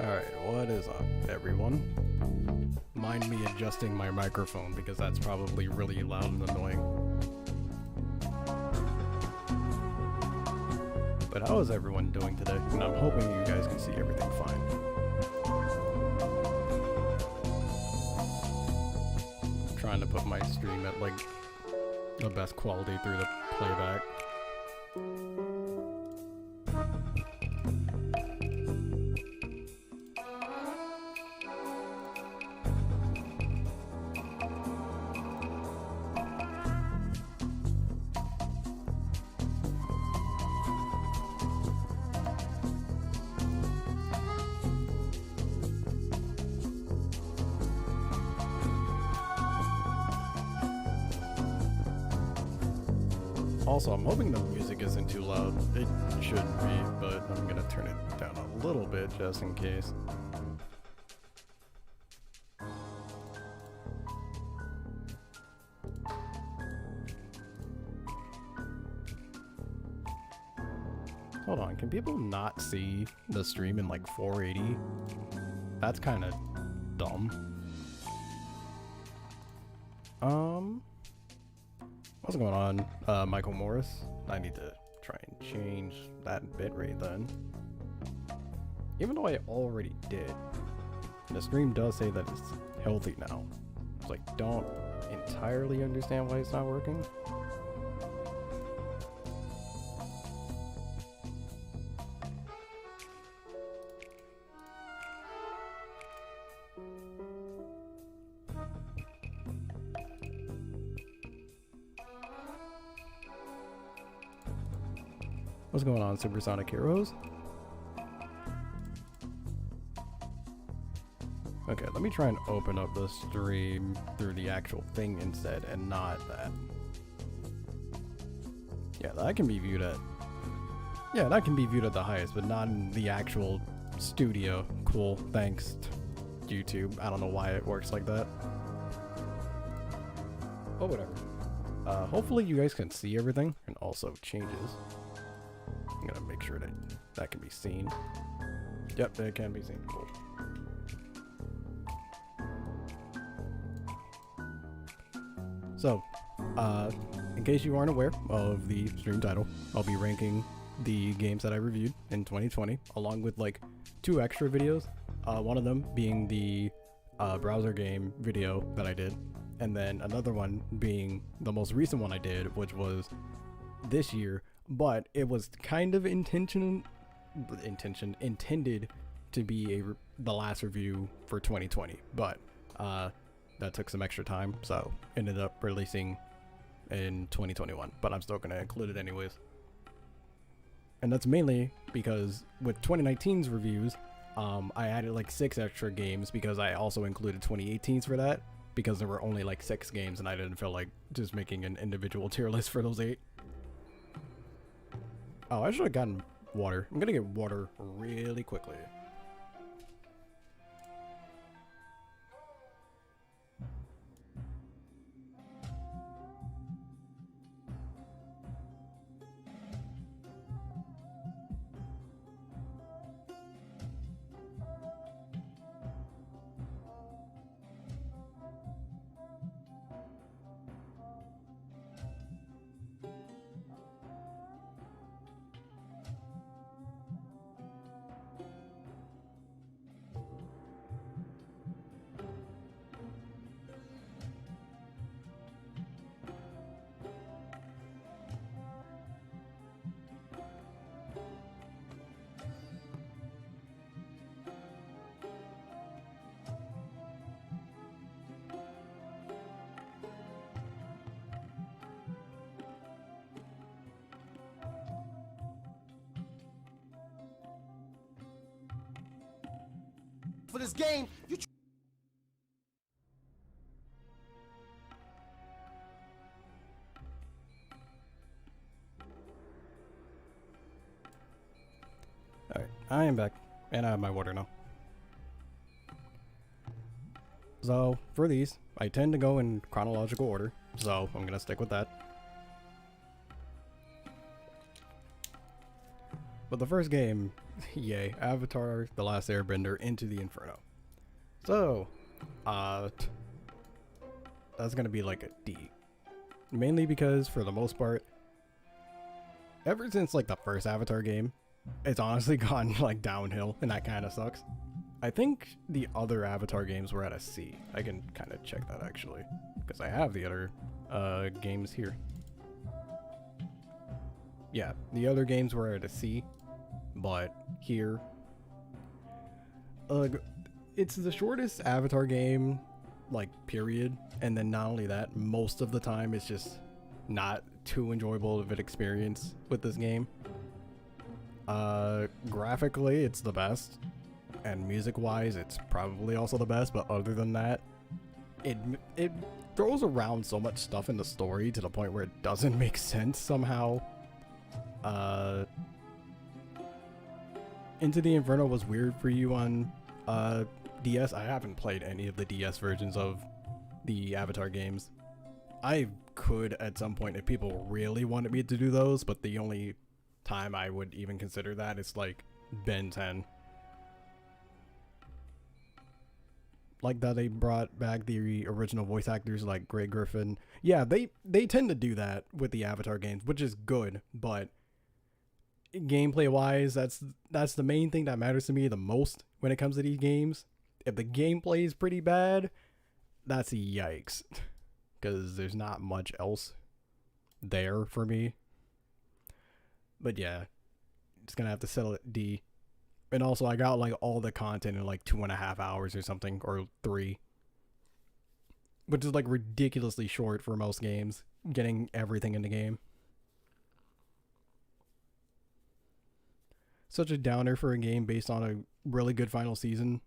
Alright, what is up, everyone? Mind me adjusting my microphone because that's probably really loud and annoying. But how is everyone doing today? And I'm hoping you guys can see everything fine. I'm trying to put my stream at like the best quality through the playback. Also, I'm hoping the music isn't too loud. It shouldn't be, but I'm gonna turn it down a little bit just in case. Hold on, can people not see the stream in like 480? That's kind of dumb. What's going on, Michael Morris? I need to try and change that bitrate then. Even though I already did. The stream does say that it's healthy now. So I don't entirely understand why it's not working. What's going on, Supersonic Heroes? Okay, let me try and open up the stream through the actual thing instead and not that. Yeah, that can be viewed at... Yeah, that can be viewed at the highest, but not in the actual studio. Cool, thanks, YouTube. I don't know why it works like that. Oh, whatever. Hopefully you guys can see everything and also changes. I'm gonna make sure that that can be seen. Yep, it can be seen. Cool. So, in case you aren't aware of the stream title, I'll be ranking the games that I reviewed in 2020, along with like 2 extra videos. One of them being the browser game video that I did, and then another one being the most recent one I did, which was this year. But it was kind of intended to be the last review for 2020, but that took some extra time, so ended up releasing in 2021, but I'm still going to include it anyways. And that's mainly because with 2019's reviews, I added like 6 extra games because I also included 2018's for that, because there were only like 6 games and I didn't feel like just making an individual tier list for those 8. Oh, I should have gotten water. I'm gonna get water really quickly. For this game, you Alright, I am back, and I have my water now. So, for these, I tend to go in chronological order, so I'm gonna stick with that. But the first game, yay, Avatar: The Last Airbender Into the Inferno. So, that's gonna be like a D. Mainly because, for the most part, ever since like the first Avatar game, it's honestly gone like downhill, and that kind of sucks. I think the other Avatar games were at a C. I can kind of check that actually, because I have the other games here. Yeah, the other games were at a C, but here, it's the shortest Avatar game, like, period. And then not only that, most of the time it's just not too enjoyable of an experience with this game. Graphically, it's the best, and music-wise, it's probably also the best. But other than that, it throws around so much stuff in the story to the point where it doesn't make sense somehow. Into the Inferno was weird for you on DS. I haven't played any of the DS versions of the Avatar games. I could at some point if people really wanted me to do those, but the only time I would even consider that is like Ben 10. Like that they brought back the original voice actors like Greg Griffin. Yeah, they tend to do that with the Avatar games, which is good, but gameplay wise, that's the main thing that matters to me the most when it comes to these games. If the gameplay is pretty bad, that's a yikes, because there's not much else there for me. But yeah, just gonna have to settle it D. And also, I got like all the content in like 2.5 hours or something, or 3, which is like ridiculously short for most games, getting everything in the game. Such a downer for a game based on a really good final season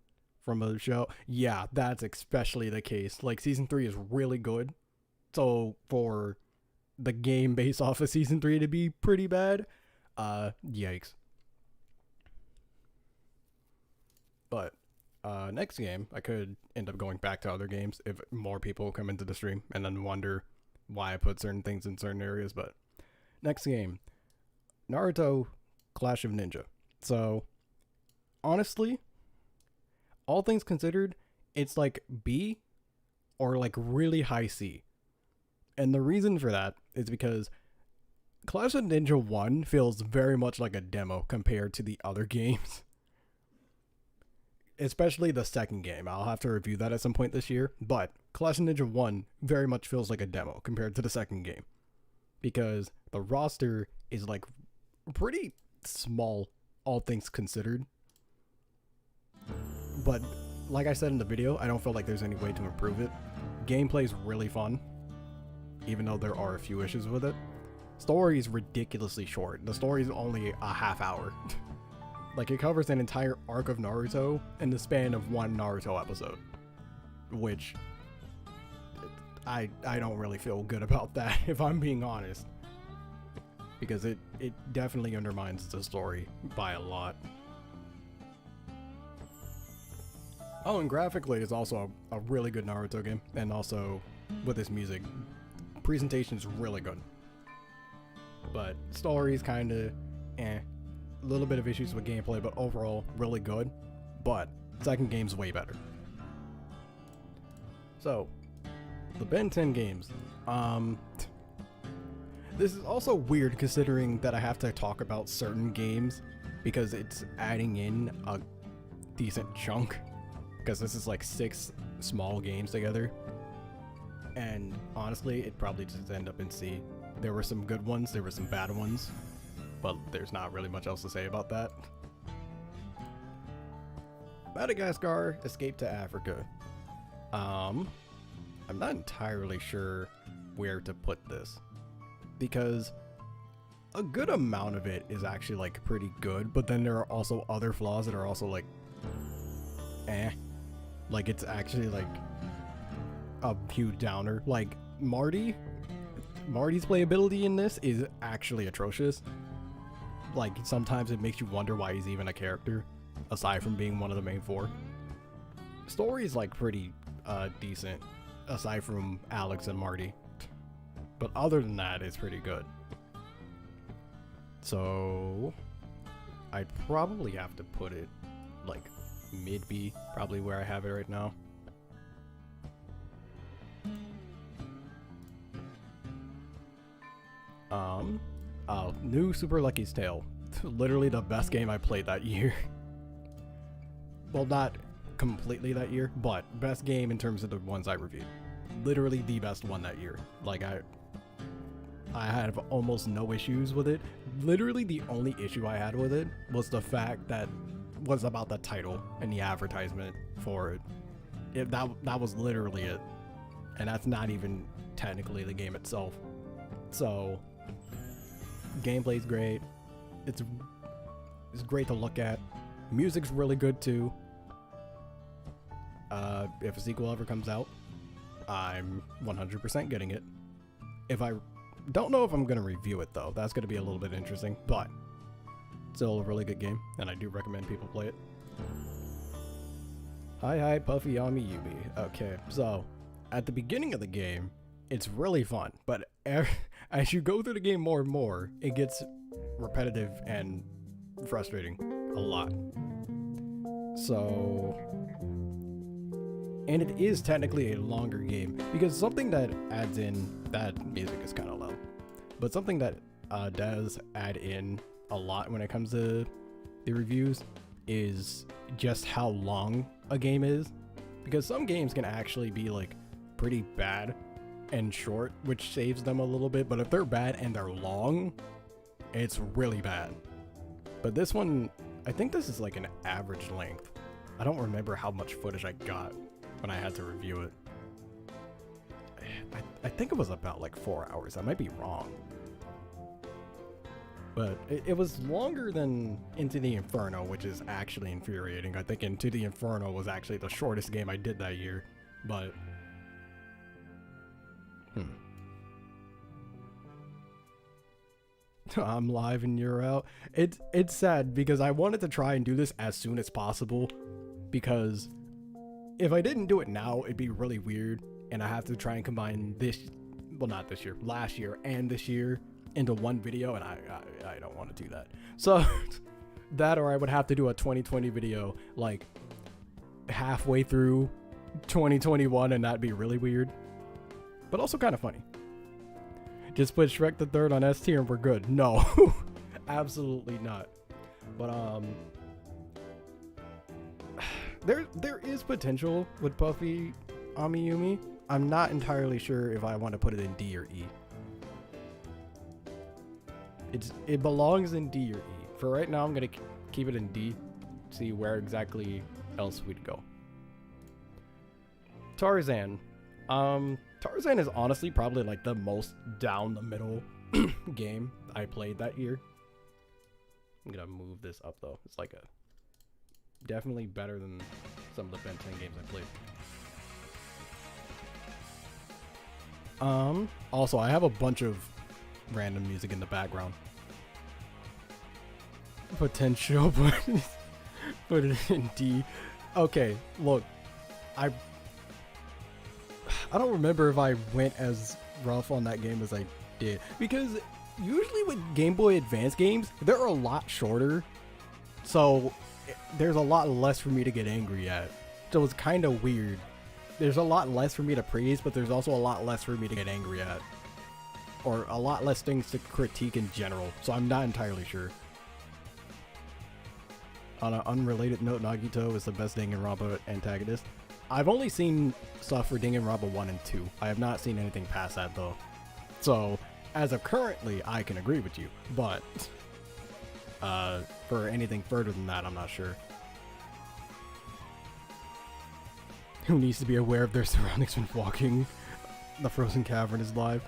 from a show. Yeah, that's especially the case. Like, season 3 is really good. So for the game based off of season 3 to be pretty bad, yikes. But next game, I could end up going back to other games if more people come into the stream and then wonder why I put certain things in certain areas. But next game, Naruto Clash of Ninja. So honestly, all things considered, it's like B or like really high C. And the reason for that is because Clash of Ninja 1 feels very much like a demo compared to the other games. Especially the second game. I'll have to review that at some point this year. But Clash of Ninja 1 very much feels like a demo compared to the second game. Because the roster is like pretty small, all things considered. But like I said in the video, I don't feel like there's any way to improve it. Gameplay's really fun, even though there are a few issues with it. Story is ridiculously short. The story is only a half hour. Like, it covers an entire arc of Naruto in the span of one Naruto episode. Which, I don't really feel good about that, if I'm being honest. Because it definitely undermines the story by a lot. Oh, and graphically, it's also a really good Naruto game. And also, with its music, presentation is really good. But story's kinda eh. A little bit of issues with gameplay, but overall, really good. But second game's way better. So, the Ben 10 games. This is also weird considering that I have to talk about certain games because it's adding in a decent chunk. Because this is like 6 small games together. And honestly, it probably just end up in C. There were some good ones, there were some bad ones. But there's not really much else to say about that. Madagascar Escape to Africa. I'm not entirely sure where to put this. Because a good amount of it is actually like pretty good, but then there are also other flaws that are also like eh. Like, it's actually like a huge downer. Like, Marty's playability in this is actually atrocious. Like, sometimes it makes you wonder why he's even a character, aside from being one of the main 4. Story is like pretty decent, aside from Alex and Marty. But other than that, it's pretty good. So, I'd probably have to put it like mid B, probably where I have it right now. New Super Lucky's Tale. Literally the best game I played that year. Well, not completely that year, but best game in terms of the ones I reviewed. Literally the best one that year. Like I had almost no issues with it. Literally the only issue I had with it was the fact that was about the title and the advertisement for it. That was literally it. And that's not even technically the game itself. So gameplay's great. It's great to look at. Music's really good too. If a sequel ever comes out, I'm 100% getting it. If I don't know if I'm gonna review it though, that's gonna be a little bit interesting, but still a really good game, and I do recommend people play it. Hi, Puffy Ami Yumi. Okay, so at the beginning of the game, it's really fun, but as you go through the game more and more, it gets repetitive and frustrating a lot. So, and it is technically a longer game, because something that adds in, that music is kind of loud, but something that does add in a lot when it comes to the reviews is just how long a game is, because some games can actually be like pretty bad and short, which saves them a little bit, but if they're bad and they're long, it's really bad. But this one, I think this is like an average length. I don't remember how much footage I got when I had to review it. I think it was about like 4 hours. I might be wrong. But it was longer than Into the Inferno, which is actually infuriating. I think Into the Inferno was actually the shortest game I did that year. But I'm live and you're out. It's sad because I wanted to try and do this as soon as possible, because if I didn't do it now, it'd be really weird, and I have to try and combine this, well, not this year, last year and this year into one video, and I don't want to do that. So that, or I would have to do a 2020 video like halfway through 2021, and that'd be really weird, but also kind of funny. Just put Shrek the Third on S tier and we're good. No, absolutely not. But there is potential with Puffy Amiyumi. I'm not entirely sure if I want to put it in D or E. It belongs in D or E. For right now, I'm gonna keep it in D. See where exactly else we'd go. Tarzan. Tarzan is honestly probably like the most down the middle game I played that year. I'm gonna move this up though. It's like definitely better than some of the Ben 10 games I played. Also, I have a bunch of random music in the background. Potential, but put it in D. Okay, look, I don't remember if I went as rough on that game as I did, because usually with Game Boy Advance games, they're a lot shorter, so there's a lot less for me to get angry at. So it's kind of weird. There's a lot less for me to praise, but there's also a lot less for me to get angry at, or a lot less things to critique in general, so I'm not entirely sure. On an unrelated note, Nagito is the best Danganronpa antagonist. I've only seen stuff for Danganronpa 1 and 2. I have not seen anything past that though. So, as of currently, I can agree with you, but for anything further than that, I'm not sure. Who needs to be aware of their surroundings when walking? The Frozen Cavern is live.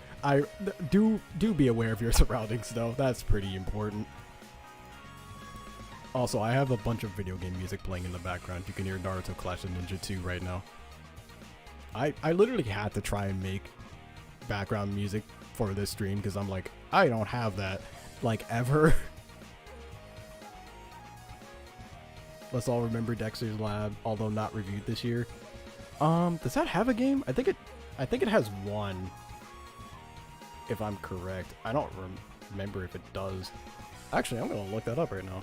Do be aware of your surroundings though. That's pretty important. Also, I have a bunch of video game music playing in the background. You can hear Naruto Clash of Ninja 2 right now. I literally had to try and make background music for this stream because I'm like, I don't have that, like, ever. Let's all remember Dexter's Lab, although not reviewed this year. Does that have a game? I think it has one, if I'm correct. I don't remember if it does. Actually, I'm gonna look that up right now.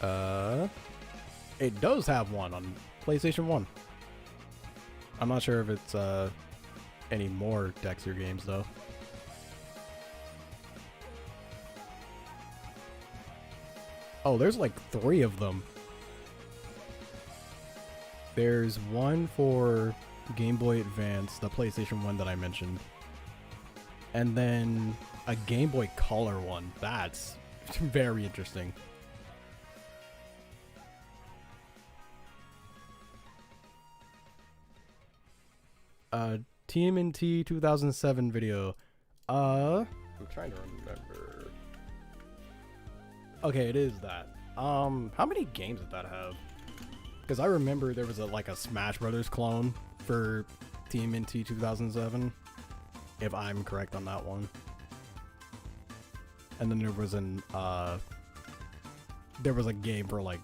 It does have one on PlayStation 1. I'm not sure if it's any more Dexter games though. Oh, there's like 3 of them. There's one for Game Boy Advance, the PlayStation 1 that I mentioned. And then a Game Boy Color one. That's very interesting. TMNT 2007 video. I'm trying to remember. Okay, it is that. How many games did that have? Because I remember there was like a Smash Brothers clone for TMNT 2007, if I'm correct on that one. And then there was a game for like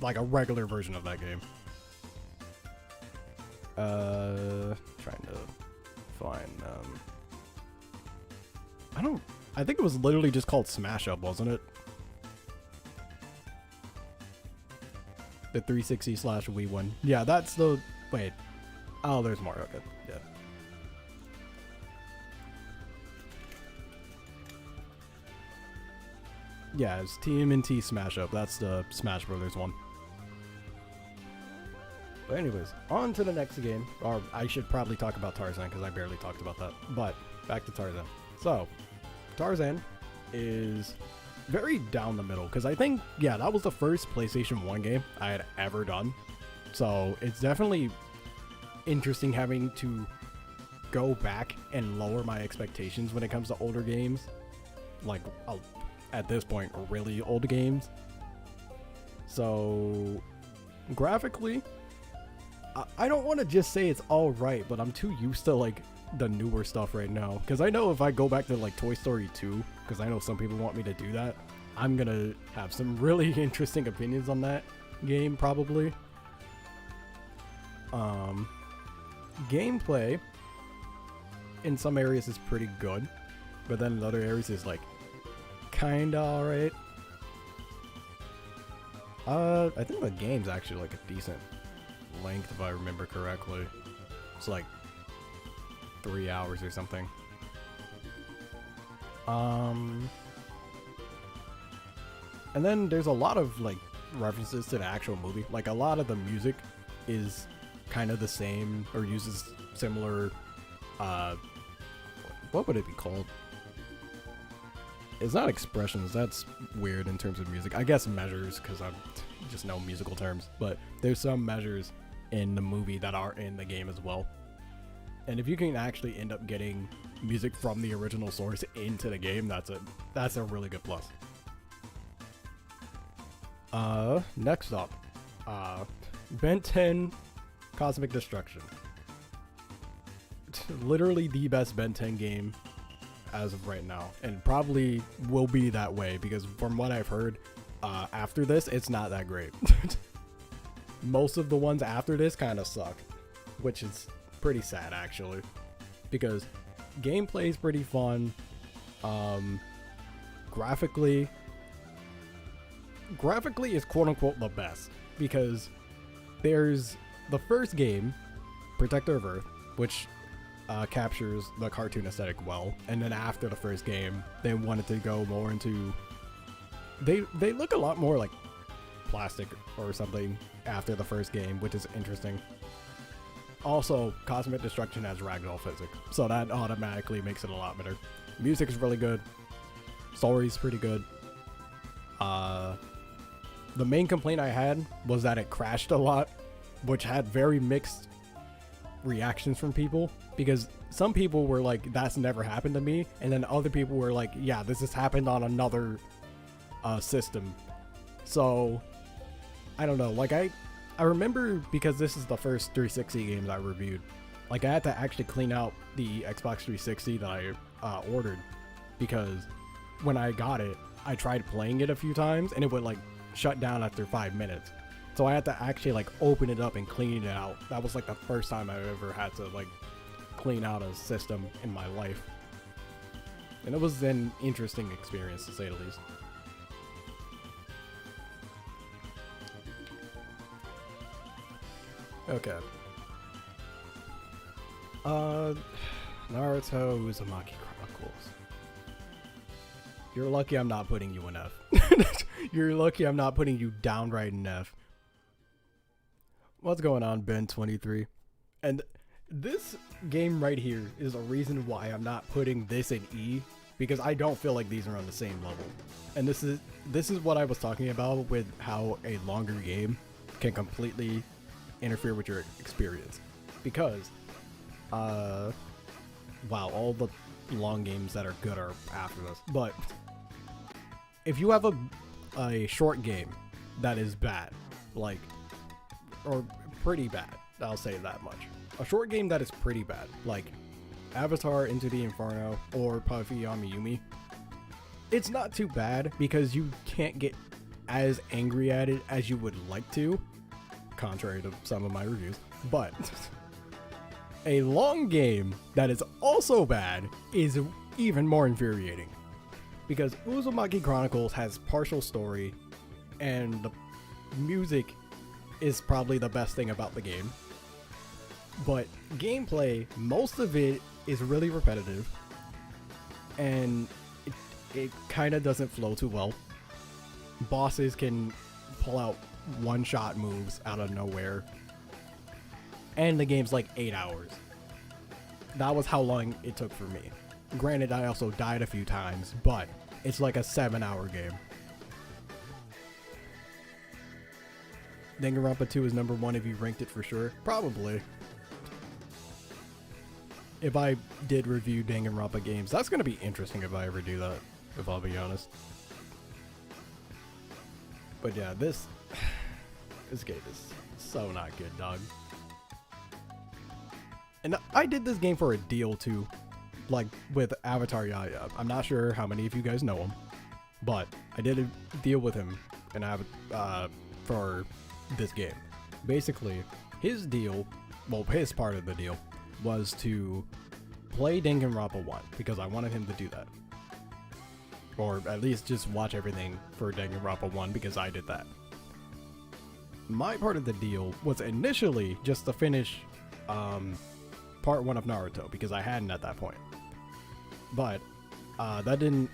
a regular version of that game. Trying to find I think it was literally just called Smash Up, wasn't it? The 360/Wii one. Yeah, that's the... Wait. Oh, there's more. Okay, yeah. Yeah, it's TMNT Smash Up. That's the Smash Brothers one. But anyways, on to the next game. Or I should probably talk about Tarzan, because I barely talked about that. But, back to Tarzan. So, Tarzan is very down the middle, because I think, yeah, that was the first PlayStation 1 game I had ever done. So it's definitely interesting having to go back and lower my expectations when it comes to older games. Like, at this point, really old games. So, graphically, I don't want to just say it's alright, but I'm too used to, like, the newer stuff right now, because I know if I go back to like Toy Story 2, because I know some people want me to do that, I'm gonna have some really interesting opinions on that game probably. Gameplay in some areas is pretty good, but then in other areas is like kinda alright. I think the game's actually like a decent length if I remember correctly. It's like 3 hours or something. And then there's a lot of like references to the actual movie. Like a lot of the music is kind of the same or uses similar what would it be called? It's not expressions, that's weird in terms of music. I guess measures, because I just know musical terms, but there's some measures in the movie that are in the game as well. And if you can actually end up getting music from the original source into the game, that's a really good plus. Next up, Ben 10 Cosmic Destruction. Literally the best Ben 10 game as of right now, and probably will be that way, because from what I've heard, after this, it's not that great. Most of the ones after this kind of suck, which is pretty sad actually, because gameplay is pretty fun. Graphically is quote unquote the best, because there's the first game, Protector of Earth, which captures the cartoon aesthetic well, and then after the first game they wanted to go more into, they look a lot more like plastic or something after the first game, which is interesting. Also, Cosmic Destruction has ragdoll physics, so that automatically makes it a lot better. Music is really good. Story's pretty good. The main complaint I had was that it crashed a lot, which had very mixed reactions from people, because some people were like, that's never happened to me, and then other people were like, yeah, this has happened on another system. So, I don't know, like I remember, because this is the first 360 games I reviewed, like I had to actually clean out the Xbox 360 that I ordered, because when I got it, I tried playing it a few times and it would like shut down after 5 minutes. So I had to actually like open it up and clean it out. That was like the first time I ever had to like clean out a system in my life. And it was an interesting experience, to say the least. Okay. Naruto Uzumaki Chronicles. You're lucky I'm not putting you in F. You're lucky I'm not putting you downright in F. What's going on, Ben23? And this game right here is a reason why I'm not putting this in E, because I don't feel like these are on the same level. And this is what I was talking about with how a longer game can completely interfere with your experience. Because wow, all the long games that are good are after this. But if you have a short game that is bad, like, or pretty bad, I'll say that much. A short game that is pretty bad, like Avatar Into the Inferno or Puffy Yumi, it's not too bad because you can't get as angry at it as you would like to, contrary to some of my reviews. But a long game that is also bad is even more infuriating, because Uzumaki Chronicles has partial story and the music is probably the best thing about the game, but gameplay, most of it is really repetitive and it kind of doesn't flow too well. Bosses can pull out one-shot moves out of nowhere, and the game's like 8 hours. That was how long it took for me. Granted, I also died a few times, but it's like a 7-hour game. Danganronpa 2 is number 1 if you ranked it for sure. Probably. If I did review Danganronpa games, that's going to be interesting if I ever do that, if I'll be honest. But yeah, this game is so not good, dog. And I did this game for a deal too, like with Avatar Yaya. I'm not sure how many of you guys know him, but I did a deal with him and for this game. Basically, his deal, well, his part of the deal was to play Danganronpa 1 because I wanted him to do that, or at least just watch everything for Danganronpa 1 because I did that. My part of the deal was initially just to finish part 1 of Naruto because I hadn't at that point, but that didn't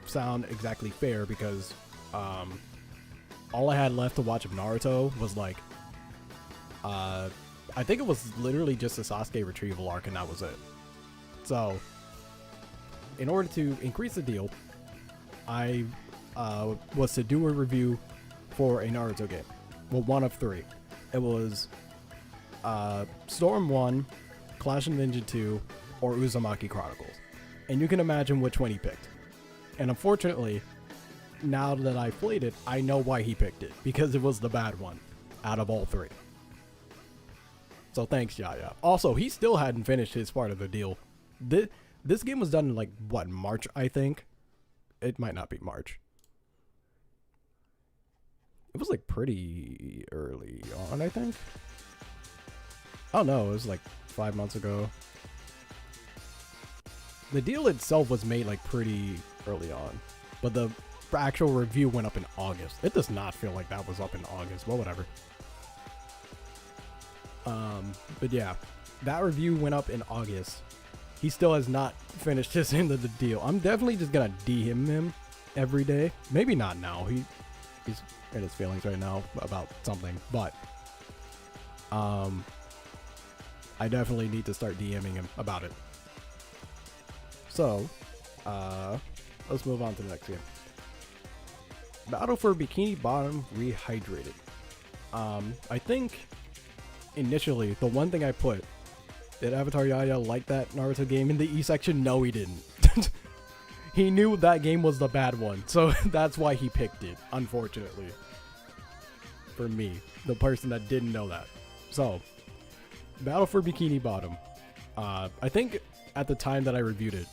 sound exactly fair because all I had left to watch of Naruto was like I think it was literally just a Sasuke retrieval arc, and that was it. So in order to increase the deal, I was to do a review for a Naruto game. Well, one of 3. It was Storm 1, Clash of Ninja 2, or Uzumaki Chronicles. And you can imagine which one he picked. And unfortunately, now that I've played it, I know why he picked it. Because it was the bad one out of all 3. So thanks, Yaya. Also, he still hadn't finished his part of the deal. This game was done in like, what, March, I think? It might not be March. It was like pretty early on, I think. Oh no, it was like 5 months ago. The deal itself was made like pretty early on, but the actual review went up in August. It does not feel like that was up in August, but whatever. But yeah, that review went up in August. He still has not finished his end of the deal. I'm definitely just gonna DM him every day. Maybe not now. He's in his feelings right now about something, but I definitely need to start DMing him about it. So, let's move on to the next game. Battle for Bikini Bottom Rehydrated. I think initially the one thing I put, did Avatar Yaya like that Naruto game in the E section? No, he didn't. He knew that game was the bad one, so that's why he picked it, unfortunately. For me, the person that didn't know that. So, Battle for Bikini Bottom. I think at the time that I reviewed it,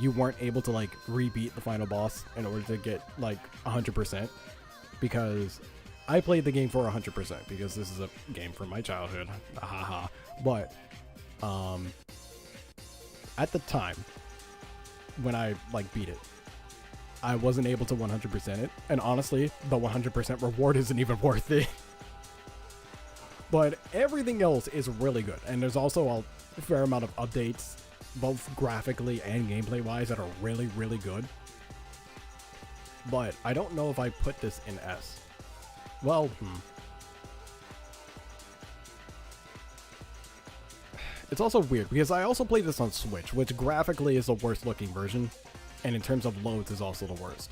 you weren't able to like rebeat the final boss in order to get like 100%, because I played the game for 100% because this is a game from my childhood. Haha. But at the time when I like beat it, I wasn't able to 100% it, and honestly, the 100% reward isn't even worth it. But everything else is really good. And there's also a fair amount of updates, both graphically and gameplay-wise, that are really, really good. But I don't know if I put this in S. Well, It's also weird, because I also played this on Switch, which graphically is the worst looking version, and in terms of loads is also the worst.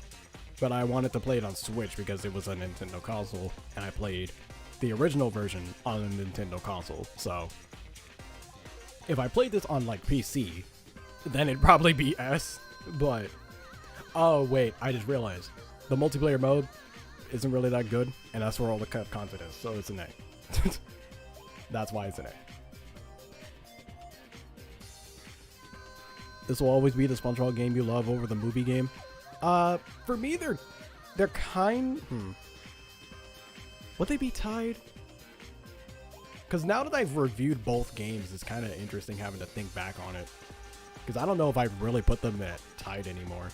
But I wanted to play it on Switch because it was a Nintendo console, and I played the original version on a Nintendo console, so if I played this on like PC, then it'd probably be S, but oh wait, I just realized the multiplayer mode isn't really that good, and that's where all the content is, so it's an A. That's why it's an A. This will always be the SpongeBob game you love over the movie game. For me, they're kind. Would they be tied? Because now that I've reviewed both games, it's kind of interesting having to think back on it. Because I don't know if I really put them at tied anymore,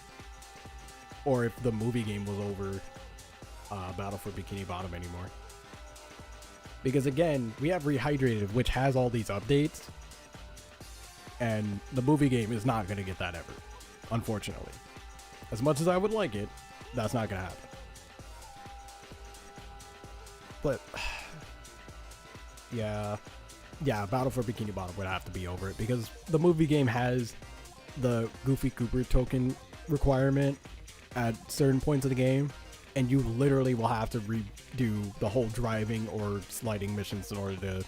or if the movie game was over Battle for Bikini Bottom anymore. Because again, we have Rehydrated, which has all these updates. And the movie game is not going to get that ever, unfortunately. As much as I would like it, that's not going to happen. But, yeah, Battle for Bikini Bottom would have to be over it, because the movie game has the Goofy Cooper token requirement at certain points of the game, and you literally will have to redo the whole driving or sliding missions in order to,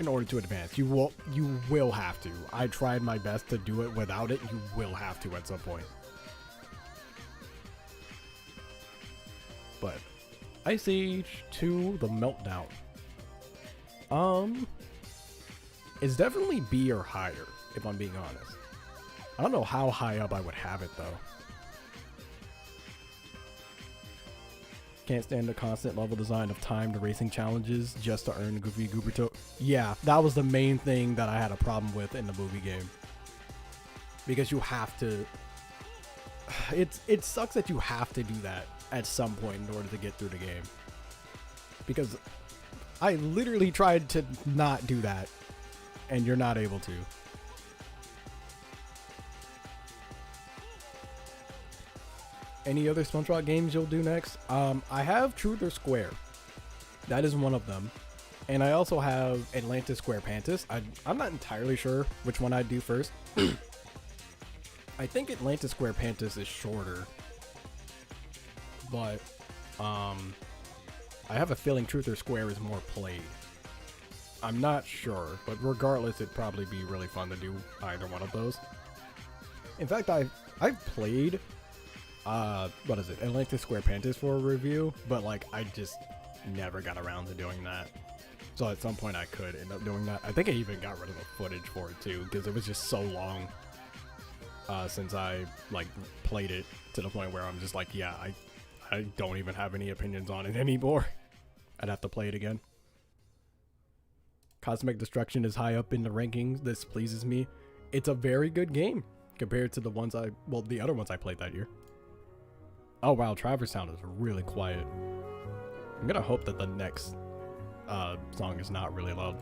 in order to advance. You will have to. I tried my best to do it without it. You will have to at some point. But Ice Age 2: The Meltdown. It's definitely B or higher, if I'm being honest. I don't know how high up I would have it though. Can't stand the constant level design of timed racing challenges just to earn Goofy Goober token. Yeah, that was the main thing that I had a problem with in the movie game. Because you have to... It sucks that you have to do that at some point in order to get through the game. Because I literally tried to not do that, and you're not able to. Any other SpongeBob games you'll do next? I have Truth or Square. That is one of them. And I also have Atlantis Square Pantis. I'm not entirely sure which one I'd do first. I think Atlantis Square Pantis is shorter. But I have a feeling Truth or Square is more played. I'm not sure, but regardless, it'd probably be really fun to do either one of those. In fact, I've played Atlantis Square Pantis for a review, but like I just never got around to doing that. So at some point I could end up doing that. I think I even got rid of the footage for it too, because it was just so long since I like played it, to the point where I'm just like, yeah, I don't even have any opinions on it anymore. I'd have to play it again. Cosmic Destruction is high up in the rankings. This pleases me. It's a very good game compared to the other ones I played that year. Oh wow, Traverse Town is really quiet. I'm gonna hope that the next song is not really loud.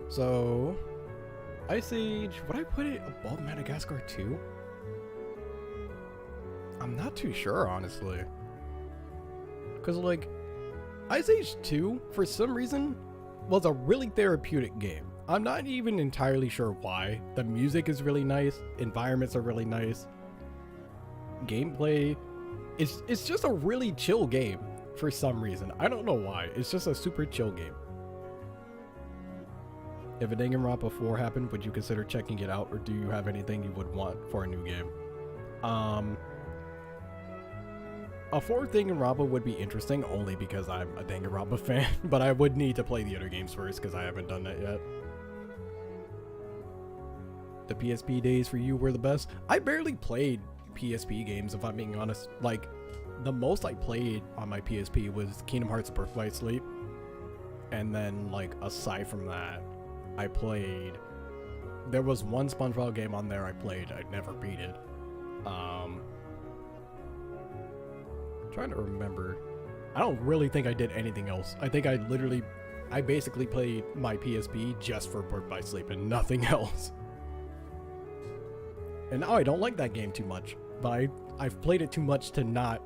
So, Ice Age, would I put it above Madagascar 2? I'm not too sure, honestly. Because like, Ice Age 2, for some reason, was a really therapeutic game. I'm not even entirely sure why. The music is really nice, environments are really nice. Gameplay, it's just a really chill game for some reason. I don't know why. It's just a super chill game. If a Danganronpa 4 happened, would you consider checking it out, or do you have anything you would want for a new game? A 4th Danganronpa would be interesting only because I'm a Danganronpa fan, but I would need to play the other games first because I haven't done that yet. The PSP days for you were the best. I barely played PSP games, if I'm being honest. Like, the most I played on my PSP was Kingdom Hearts Birthright Sleep. And then, like, aside from that, I played... There was one SpongeBob game on there I played. I never beat it. Trying to remember. I don't really think I did anything else. I think I basically played my PSP just for Birth by Sleep and nothing else. And now I don't like that game too much, but I've played it too much to not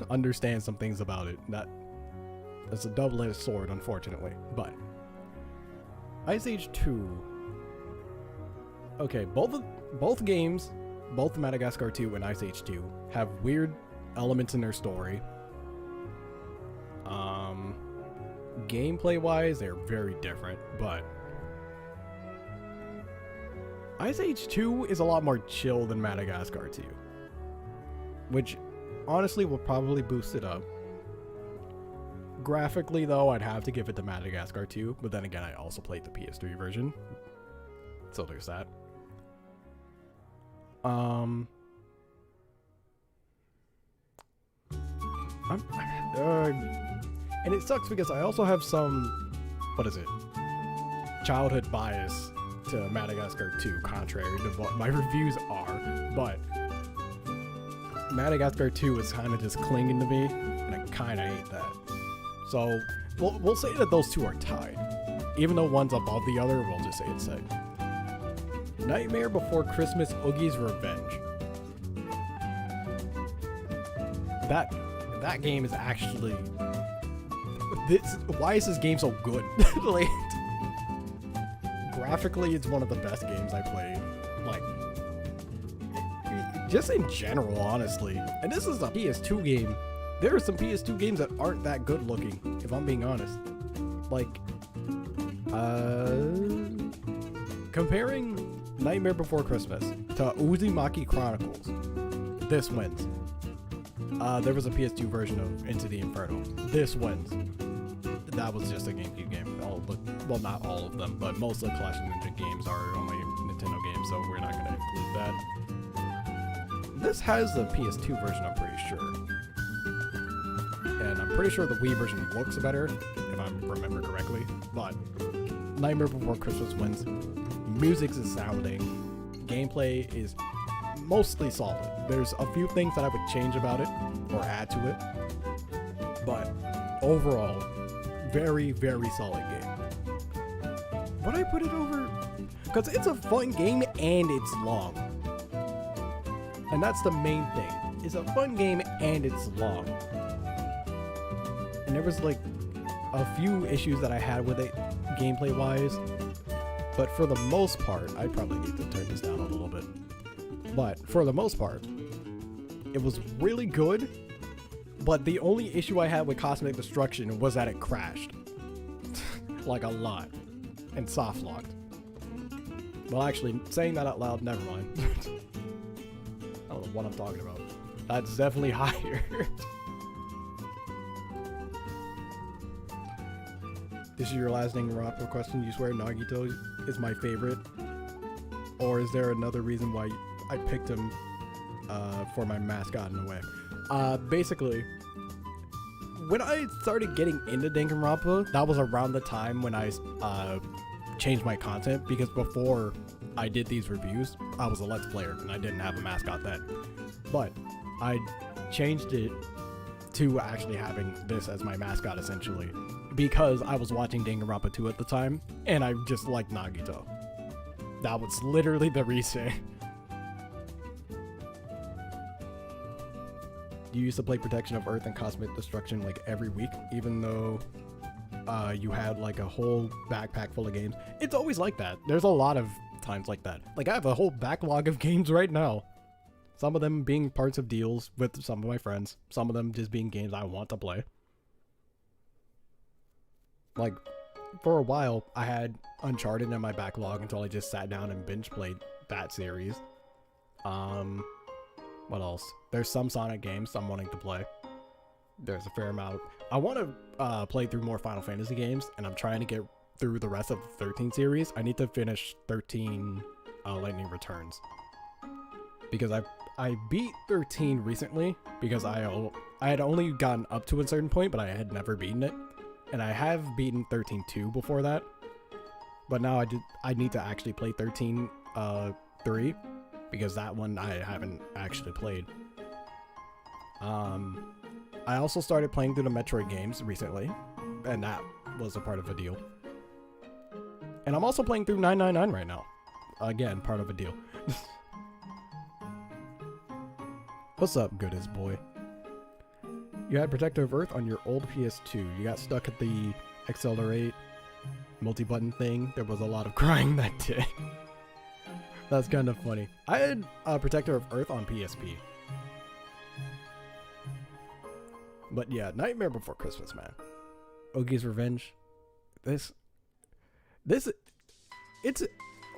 understand some things about it. That's a double-edged sword, unfortunately. But Ice Age 2. Okay, both games, both Madagascar 2 and Ice Age 2, have weird elements in their story. Gameplay wise, they're very different, but Ice Age 2 is a lot more chill than Madagascar 2, which honestly will probably boost it up. Graphically though, I'd have to give it to Madagascar 2, but then again, I also played the PS3 version, so there's that. And it sucks because I also have some, childhood bias to Madagascar 2, contrary to what my reviews are, but Madagascar 2 is kind of just clinging to me, and I kind of hate that. So, we'll say that those two are tied. Even though one's above the other, we'll just say it's tied. Nightmare Before Christmas Oogie's Revenge. That game is actually... why is this game so good? Like, graphically, it's one of the best games I played. Like, just in general, honestly. And this is a PS2 game. There are some PS2 games that aren't that good looking, if I'm being honest. Like, comparing Nightmare Before Christmas to Uzumaki Chronicles, this wins. There was a PS2 version of Into the Inferno. This wins. That was just a GameCube game. Well, not all of them, but most of the Clash of Ninja games are only Nintendo games, so we're not going to include that. This has the PS2 version, I'm pretty sure. And I'm pretty sure the Wii version looks better, if I remember correctly. But Nightmare Before Christmas wins. Music's astounding. Gameplay is mostly solid. There's a few things that I would change about it or add to it, but overall, very, very solid game. Would I put it over? Because it's a fun game and it's long. And that's the main thing. It's a fun game and it's long. And there was like a few issues that I had with it gameplay wise, but for the most part, I probably need to turn this down a little bit. But for the most part, it was really good, but the only issue I had with Cosmic Destruction was that it crashed. Like a lot. And soft locked. Well, actually, saying that out loud, never mind. I don't know what I'm talking about. That's definitely higher. This is your last Danganronpa question. You swear Nagito is my favorite? Or is there another reason why I picked him for my mascot in a way? Basically, when I started getting into Danganronpa, that was around the time when I changed my content, because before I did these reviews, I was a Let's Player and I didn't have a mascot then. But I changed it to actually having this as my mascot essentially, because I was watching Danganronpa 2 at the time and I just liked Nagito. That was literally the reason. You used to play Protection of Earth and Cosmic Destruction like every week, even though you had like a whole backpack full of games. It's always like that. There's a lot of times like that. Like I have a whole backlog of games right now. Some of them being parts of deals with some of my friends. Some of them just being games I want to play. Like, for a while, I had Uncharted in my backlog until I just sat down and binge played that series. What else? There's some Sonic games I'm wanting to play. There's a fair amount. I want to play through more Final Fantasy games, and I'm trying to get through the rest of the 13 series. I need to finish 13 Lightning Returns. Because I beat 13 recently, because I had only gotten up to a certain point, but I had never beaten it. And I have beaten 13-2 before that. But now I need to actually play 13-3, because that one I haven't actually played. I also started playing through the Metroid games recently, and that was a part of a deal. And I'm also playing through 999 right now. Again, part of a deal. What's up, goodest boy? You had Protector of Earth on your old PS2. You got stuck at the accelerate multi-button thing. There was a lot of crying that day. That's kind of funny. I had Protector of Earth on PSP. But yeah, Nightmare Before Christmas, man. Ogie's Revenge. It's...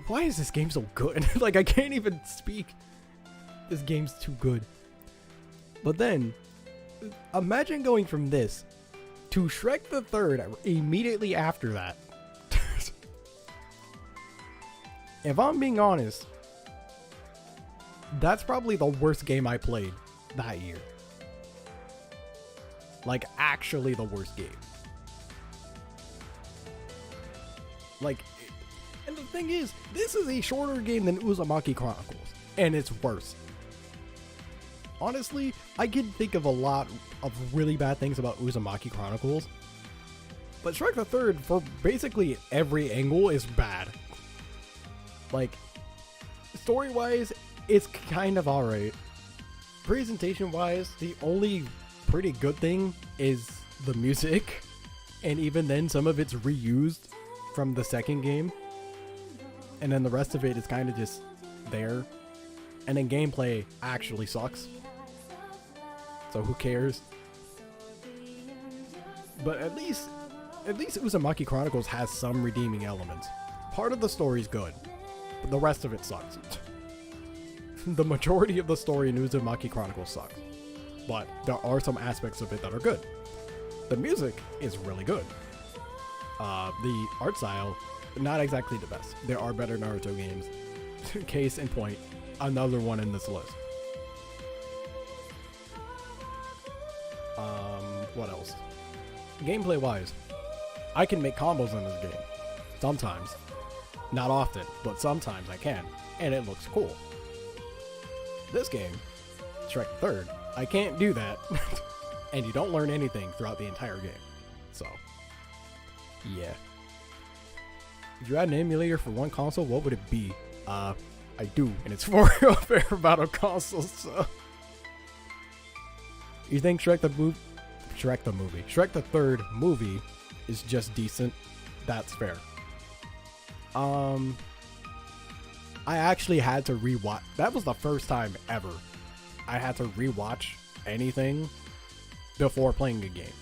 Why is this game so good? Like, I can't even speak. This game's too good. But then, imagine going from this to Shrek the Third immediately after that. If I'm being honest, that's probably the worst game I played that year. Like, actually the worst game. Like, and the thing is, this is a shorter game than Uzumaki Chronicles, and it's worse. Honestly, I can think of a lot of really bad things about Uzumaki Chronicles, but Shrek the Third, for basically every angle, is bad. Like, story-wise, it's kind of alright. Presentation-wise, the only pretty good thing is the music, and even then, some of it's reused from the second game, and then the rest of it is kind of just there, and then gameplay actually sucks, so who cares? But at least Uzumaki Chronicles has some redeeming elements. Part of the story's good, but the rest of it sucks. The majority of the story in Uzumaki Chronicles sucks, but there are some aspects of it that are good. The music is really good. The art style, not exactly the best. There are better Naruto games. Case in point, another one in this list. What else? Gameplay wise, I can make combos in this game. Sometimes. Not often, but sometimes I can. And it looks cool. This game, Shrek the Third, I can't do that. And you don't learn anything throughout the entire game. So, yeah. If you had an emulator for one console, what would it be? I do, and it's for a fair battle console, so. You think Shrek the Third movie is just decent? That's fair. I actually had to rewatch. That was the first time ever I had to rewatch anything before playing a game,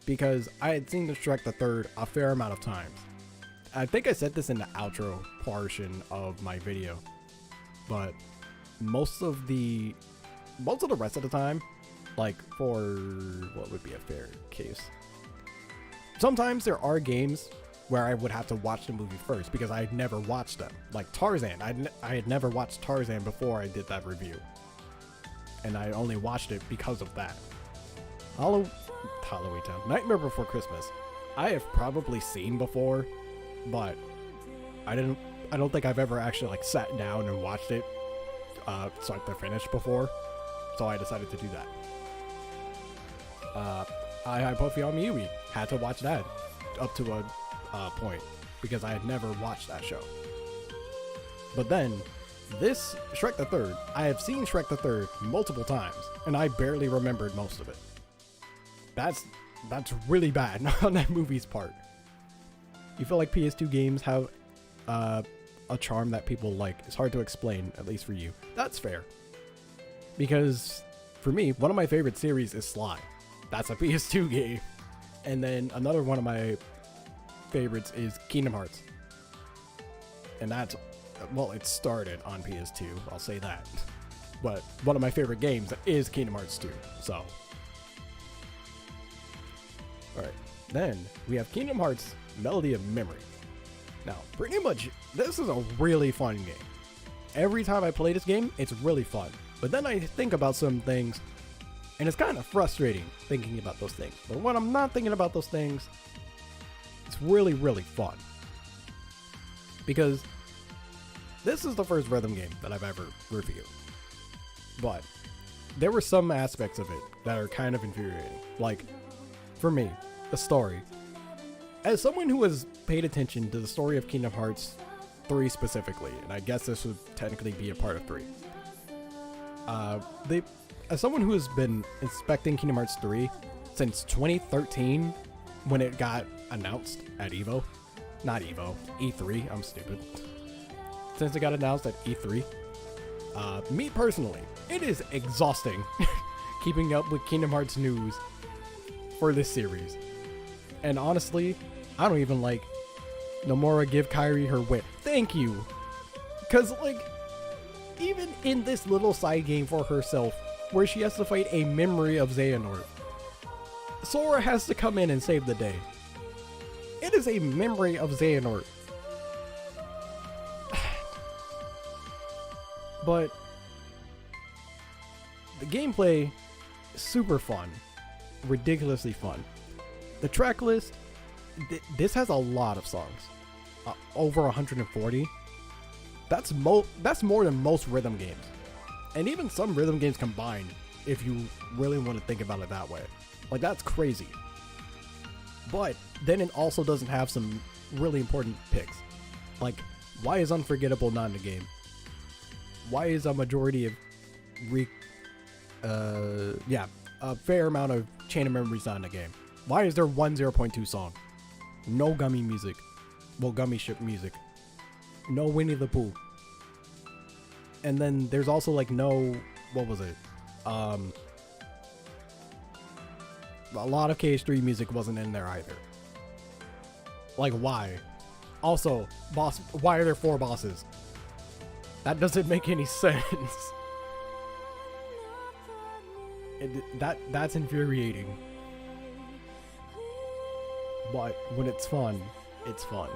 because I had seen the Shrek the Third a fair amount of times. I think I said this in the outro portion of my video, but most of the rest of the time, like, for what would be a fair case, sometimes there are games where I would have to watch the movie first because I had never watched them. Like Tarzan, I had never watched Tarzan before I did that review, and I only watched it because of that. Halloween Town, Nightmare Before Christmas, I have probably seen before, but I don't think I've ever actually like sat down and watched it start to finish before, so I decided to do that. I Hypotheon Miui, had to watch that up to a point because I had never watched that show. But then this Shrek the Third, I have seen Shrek the Third multiple times and I barely remembered most of it. That's really bad on that movie's part. You feel like PS2 games have a charm that people like. It's hard to explain, at least for you. That's fair. Because for me, one of my favorite series is Sly. That's a PS2 game. And then another one of my favorites is Kingdom Hearts. And that's, well, it started on PS2, I'll say that. But one of my favorite games is Kingdom Hearts 2, so. Alright, then we have Kingdom Hearts Melody of Memory. Now, pretty much, this is a really fun game. Every time I play this game, it's really fun. But then I think about some things, and it's kind of frustrating thinking about those things. But when I'm not thinking about those things, it's really, really fun. Because this is the first rhythm game that I've ever reviewed. But there were some aspects of it that are kind of infuriating. Like, for me, the story. As someone who has paid attention to the story of Kingdom Hearts 3 specifically, and I guess this would technically be a part of 3. As someone who has been inspecting Kingdom Hearts 3 since 2013, when it got announced at E3, I'm stupid. Since it got announced at E3, me personally, it is exhausting keeping up with Kingdom Hearts news for this series. And honestly, I don't even like Nomura give Kairi her whip. Thank you. Because, like, even in this little side game for herself, where she has to fight a memory of Xehanort, Sora has to come in and save the day. It is a memory of Xehanort. But the gameplay is super fun. Ridiculously fun. The track list, this has a lot of songs. Over 140. That's more than most rhythm games. And even some rhythm games combined, if you really want to think about it that way. Like, that's crazy. But then it also doesn't have some really important picks. Like, why is Unforgettable not in the game? Why is a majority of a fair amount of Chain of Memories not in the game? Why is there one 0.2 song? No Gummy music. Well, Gummy ship music. No Winnie the Pooh. And then there's also like no, what was it? A lot of KH3 music wasn't in there either. Like, why? Also, why are there 4 bosses? That doesn't make any sense. That's infuriating. But when it's fun, it's fun.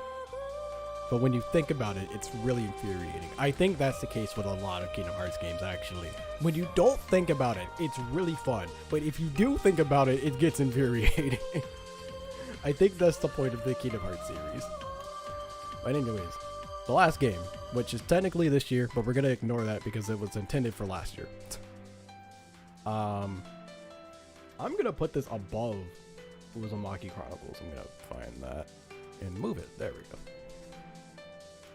But when you think about it, it's really infuriating. I think that's the case with a lot of Kingdom Hearts games, actually. When you don't think about it, it's really fun. But if you do think about it, it gets infuriating. I think that's the point of the Kingdom Hearts series. But anyways, the last game, which is technically this year, but we're going to ignore that because it was intended for last year. I'm going to put this above Uzumaki Chronicles. I'm going to find that and move it. There we go.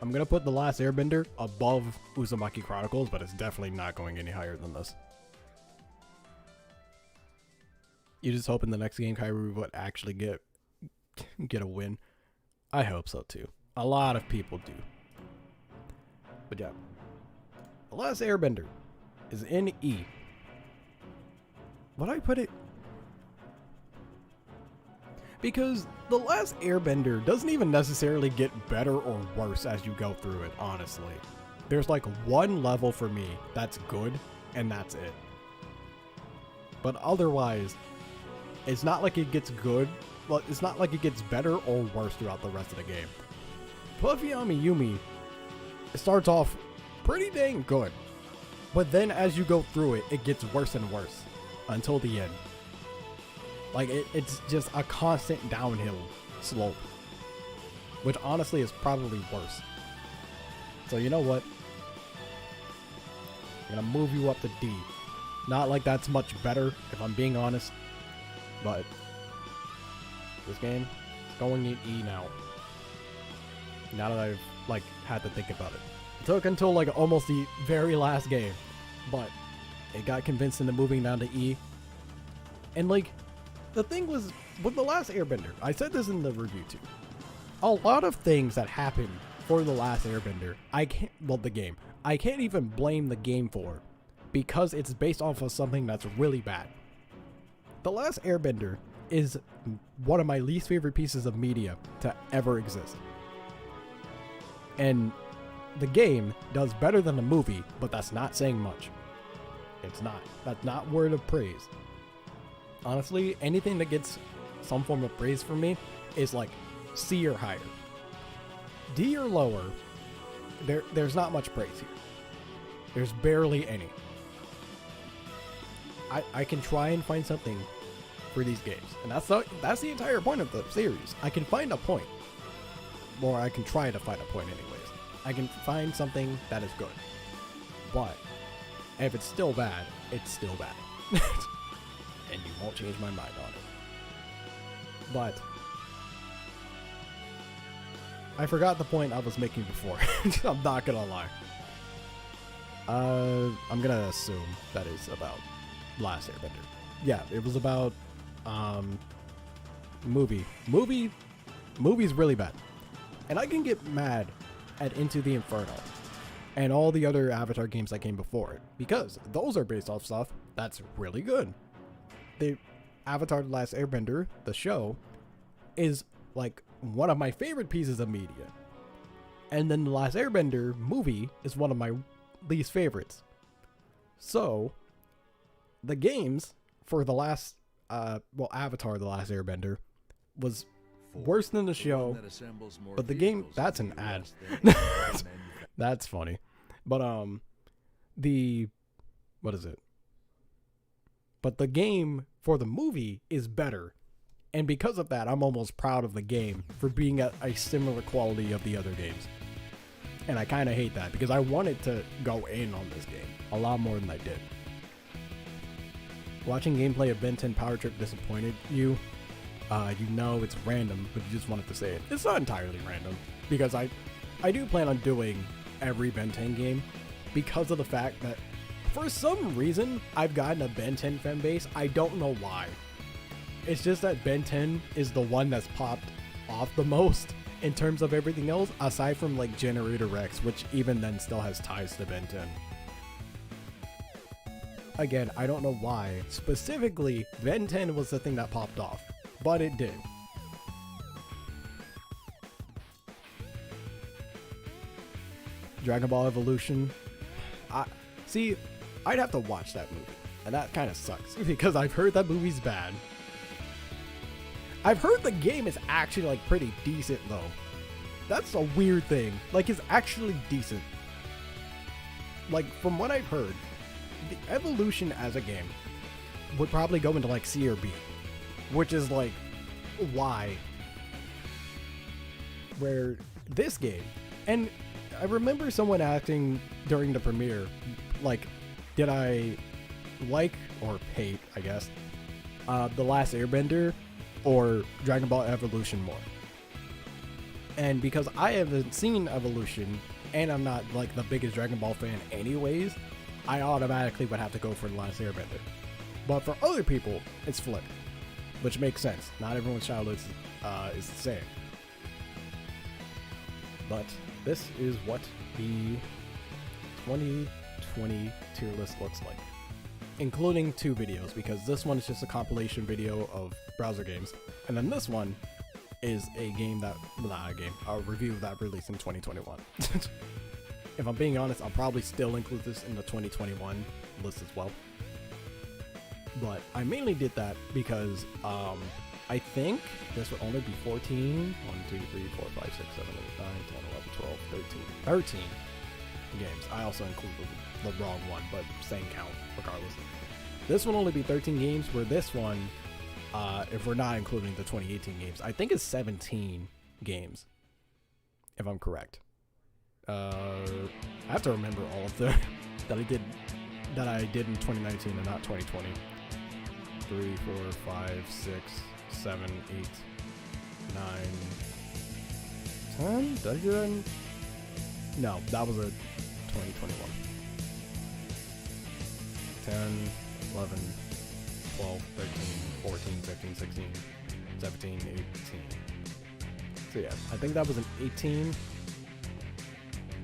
I'm going to put The Last Airbender above Uzumaki Chronicles, but it's definitely not going any higher than this. You just hoping the next game Kairi would actually get a win. I hope so too. A lot of people do. But yeah. The Last Airbender is in E. Would I put it? Because The Last Airbender doesn't even necessarily get better or worse as you go through it, honestly. There's like one level for me that's good, and that's it. But otherwise, it's not like it gets good, well, it's not like it gets better or worse throughout the rest of the game. Puffy Yumi, it starts off pretty dang good. But then as you go through it, it gets worse and worse until the end. Like, it's just a constant downhill slope. Which honestly is probably worse. So you know what? I'm gonna move you up to D. Not like that's much better, if I'm being honest. But this game is going in E now. Now that I've, like, had to think about it. It took until, like, almost the very last game. But it got convinced into moving down to E. And, like, the thing was, with The Last Airbender, I said this in the review too. A lot of things that happened for The Last Airbender, I can't even blame the game for, because it's based off of something that's really bad. The Last Airbender is one of my least favorite pieces of media to ever exist. And the game does better than the movie, but that's not saying much. It's not. That's not word of praise. Honestly, anything that gets some form of praise from me is like C or higher. D or lower, there's not much praise here. There's barely any. I can try and find something for these games, and that's the entire point of the series. I can find a point, or I can try to find a point anyways. I can find something that is good, but And if it's still bad, it's still bad. And you won't change my mind on it. But I forgot the point I was making before. I'm not gonna lie. I'm gonna assume that is about Last Airbender. Yeah, it was about movie's really bad, and I can get mad at Into the Inferno and all the other Avatar games that came before it because those are based off stuff that's really good. The Avatar: The Last Airbender, the show, is like one of my favorite pieces of media, and then the Last Airbender movie is one of my least favorites. So the games for the last Avatar: The Last Airbender was worse than the show, but the game, that's an ad. That's funny. But what is it? But the game for the movie is better. And because of that, I'm almost proud of the game for being at a similar quality of the other games. And I kind of hate that because I wanted to go in on this game a lot more than I did. Watching gameplay of Ben 10 Power Trip disappointed you? You know it's random, but you just wanted to say it. It's not entirely random because I do plan on doing every Ben 10 game because of the fact that for some reason I've gotten a Ben 10 fan base. I don't know why. It's just that Ben 10 is the one that's popped off the most in terms of everything else, aside from like Generator Rex, which even then still has ties to Ben 10. Again, I don't know why. Specifically, Ben 10 was the thing that popped off, but it did. Dragon Ball Evolution. I'd have to watch that movie, and that kind of sucks because I've heard that movie's bad. I've heard the game is actually like pretty decent though. That's a weird thing. Like, it's actually decent. Like, from what I've heard, the Evolution as a game would probably go into like C or B, which is like, why? Where this game, and I remember someone asking during the premiere, like, did I like or hate, I guess, The Last Airbender or Dragon Ball Evolution more? And because I haven't seen Evolution and I'm not like the biggest Dragon Ball fan anyways, I automatically would have to go for The Last Airbender. But for other people, it's flipped, which makes sense. Not everyone's childhood is the same. But this is what the 2020 tier list looks like, including 2 videos, because this one is just a compilation video of browser games, and then this one is a review that released in 2021. If I'm being honest, I'll probably still include this in the 2021 list as well. But I mainly did that because I think this would only be 14, 1, 2, 3, 4, 5, 6, 7, 8, 9, 10, 11, 12, 13 games. I also included the wrong one, but same count regardless. This will only be 13 games, where this one, if we're not including the 2018 games, I think it's 17 games, if I'm correct. I have to remember all of them that I did in 2019 and not 2020. 3, 4, 5, 6, 7, 8, 9, 10? Did I do that? No, that was a 2021. 10, 11, 12, 13, 14, 15, 16, 17, 18. So yeah, I think that was an 18.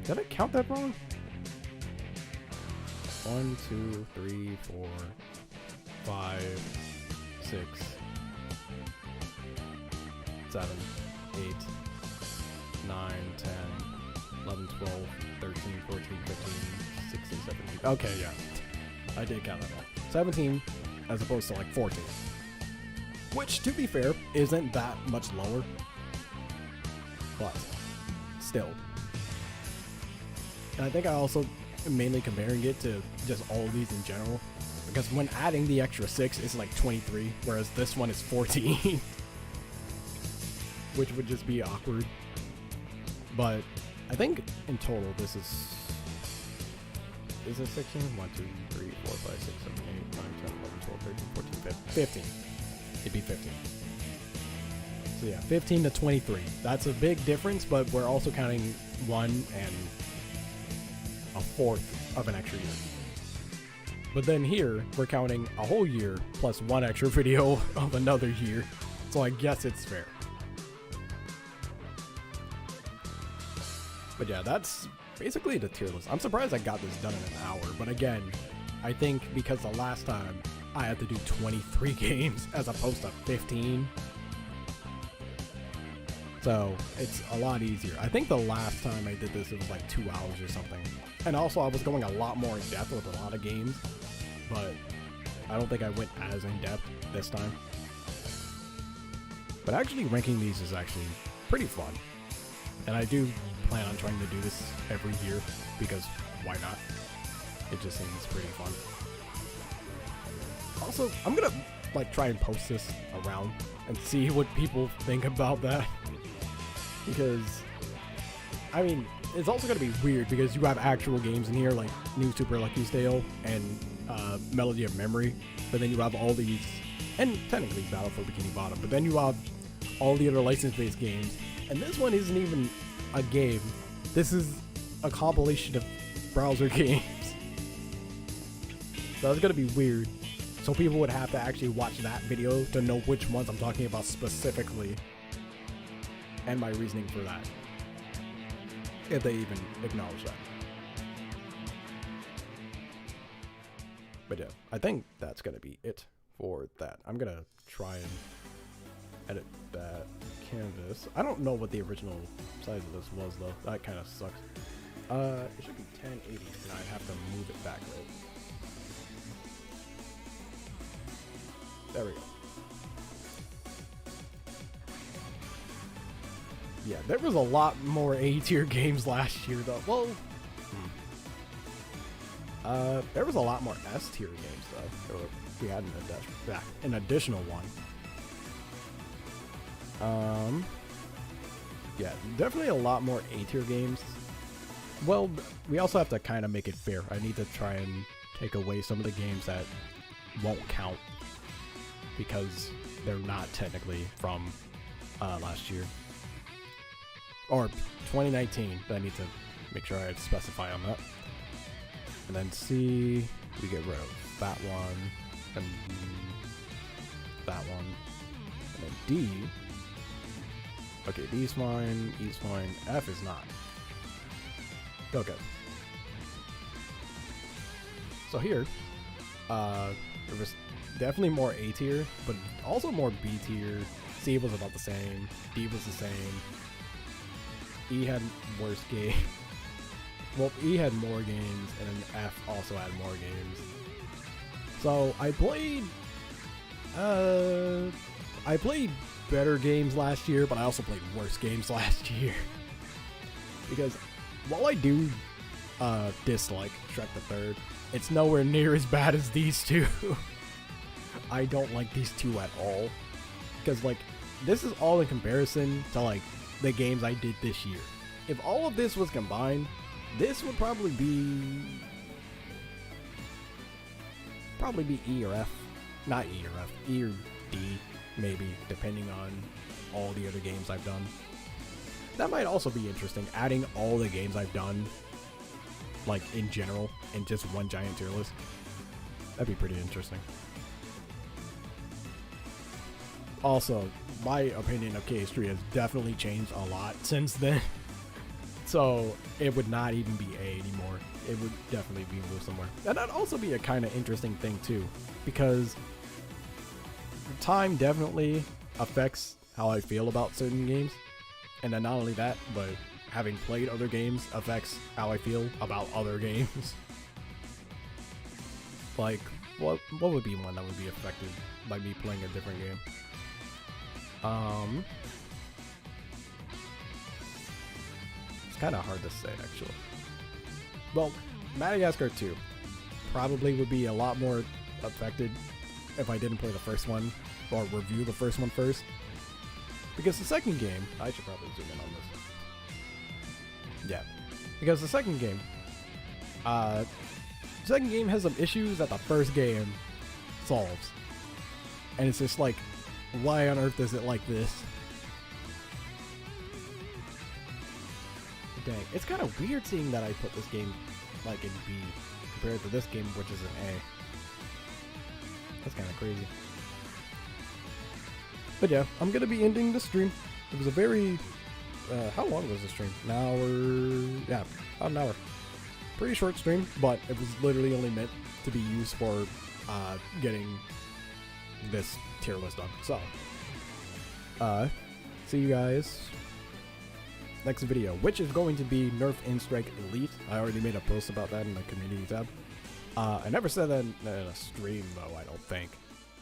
Did I count that wrong? 1, 2, 3, 4, 5, 6, 7, 8, 9, 10, 11, 12, 13, 14, 15, 16, 17. Okay, yeah. I did count that wrong. 17 as opposed to like 14. Which, to be fair, isn't that much lower. But still. And I think I also am mainly comparing it to just all of these in general. Because when adding the extra 6, it's like 23, whereas this one is 14. Which would just be awkward. But I think in total this is it 16? 1, 2, 3, 4, 5, 6, 7, 8, 9, 10, 11, 12, 13, 14, 15. It'd be 15. So yeah, 15 to 23. That's a big difference, but we're also counting 1 and a fourth of an extra year. But then here, we're counting a whole year plus 1 extra video of another year. So I guess it's fair. But yeah, that's basically the tier list. I'm surprised I got this done in an hour. But again, I think because the last time I had to do 23 games as opposed to 15. So it's a lot easier. I think the last time I did this, it was like 2 hours or something. And also I was going a lot more in depth with a lot of games, but I don't think I went as in depth this time. But actually ranking these is actually pretty fun. And I do plan on trying to do this every year because why not? It just seems pretty fun. Also, I'm gonna like try and post this around and see what people think about that. Because, I mean, it's also going to be weird because you have actual games in here like New Super Lucky Tale and Melody of Memory, but then you have all these, and technically Battle for Bikini Bottom, but then you have all the other license-based games, and this one isn't even a game. This is a compilation of browser games. So it's going to be weird. So people would have to actually watch that video to know which ones I'm talking about specifically. And my reasoning for that, if they even acknowledge that. But yeah, I think that's gonna be it for that. I'm gonna try and edit that canvas. I don't know what the original size of this was though. That kind of sucks. It should be 1080, and I have to move it back though. There we go. Yeah, there was a lot more A-tier games last year, though. Well, there was a lot more S-tier games, though. We had an additional one. Yeah, definitely a lot more A-tier games. Well, we also have to kind of make it fair. I need to try and take away some of the games that won't count because they're not technically from last year. Or 2019, but I need to make sure I specify on that. And then C, we get rid of that one, and that one, and then D. Okay, D's fine, E's fine, F is not. Okay. So here, there was definitely more A tier, but also more B tier. C was about the same, D was the same. E had worse game. Well, E had more games, and then F also had more games. So I played better games last year, but I also played worse games last year. Because while I do dislike Shrek the Third, it's nowhere near as bad as these two. I don't like these two at all. Because like, this is all in comparison to like the games I did this year. If all of this was combined, this would probably be E or F. Not E or F, E or D, maybe, depending on all the other games I've done. That might also be interesting, adding all the games I've done, like in general, in just one giant tier list. That'd be pretty interesting. Also, my opinion of KH3 has definitely changed a lot since then. So it would not even be A anymore. It would definitely be moved somewhere. And that'd also be a kind of interesting thing too, because time definitely affects how I feel about certain games. And then not only that, but having played other games affects how I feel about other games. Like, what would be one that would be affected by me playing a different game? It's kind of hard to say, actually. Well, Madagascar 2 probably would be a lot more affected if I didn't play the first one or review the first one first. Because the second game, I should probably zoom in on this. Yeah, because the second game, second game has some issues that the first game solves. And it's just like, why on earth is it like this? Dang, it's kind of weird seeing that I put this game like in B compared to this game, which is an A. That's kind of crazy. But yeah, I'm gonna be ending the stream. It was a very, how long was the stream? An hour, yeah, about an hour. Pretty short stream, but it was literally only meant to be used for getting this tier list done. So, see you guys next video, which is going to be Nerf In-Strike Elite. I already made a post about that in the community tab. I never said that in a stream though, I don't think.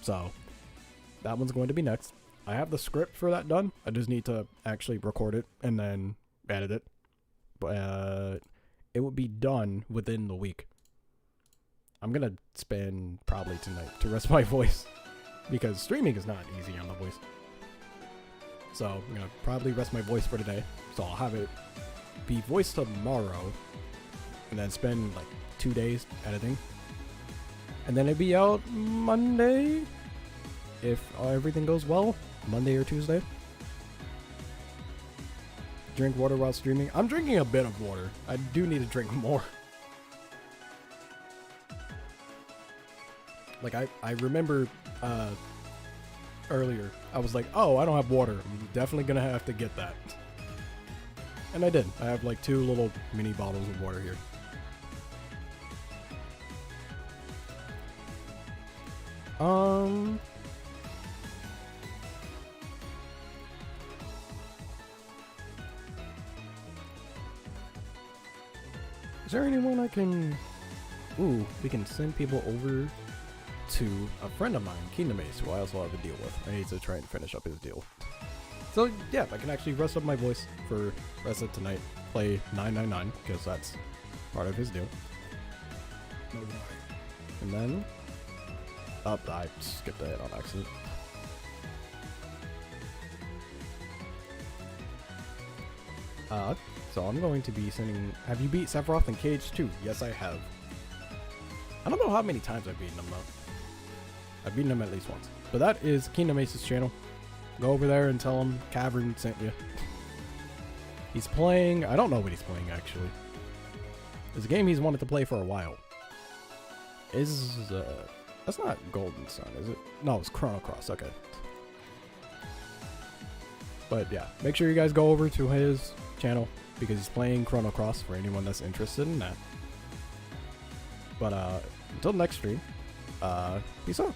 So, that one's going to be next. I have the script for that done. I just need to actually record it and then edit it. But it will be done within the week. I'm gonna spend probably tonight to rest my voice because streaming is not easy on the voice. So I'm gonna probably rest my voice for today. So I'll have it be voiced tomorrow and then spend like 2 days editing. And then it'll be out Monday if everything goes well. Monday or Tuesday. Drink water while streaming. I'm drinking a bit of water. I do need to drink more. Like I remember earlier, I was like, oh, I don't have water. I'm definitely gonna have to get that. And I did. I have like 2 little mini bottles of water here. Is there anyone I can... Ooh, we can send people over to a friend of mine, Kingdom Ace, who I also have a deal with. I need to try and finish up his deal. So, yeah, I can actually rest up my voice for rest of tonight. Play 999, because that's part of his deal. And then... Oh, I skipped ahead on accident. So I'm going to be sending... Have you beat Sephiroth and Cage 2? Yes, I have. I don't know how many times I've beaten him, though. I've beaten him at least once. But that is Kingdom Ace's channel. Go over there and tell him Cavern sent you. He's playing... I don't know what he's playing, actually. It's a game he's wanted to play for a while. That's not Golden Sun, is it? No, it's Chrono Cross, okay. But yeah, make sure you guys go over to his channel because he's playing Chrono Cross for anyone that's interested in that. But until next stream, peace out.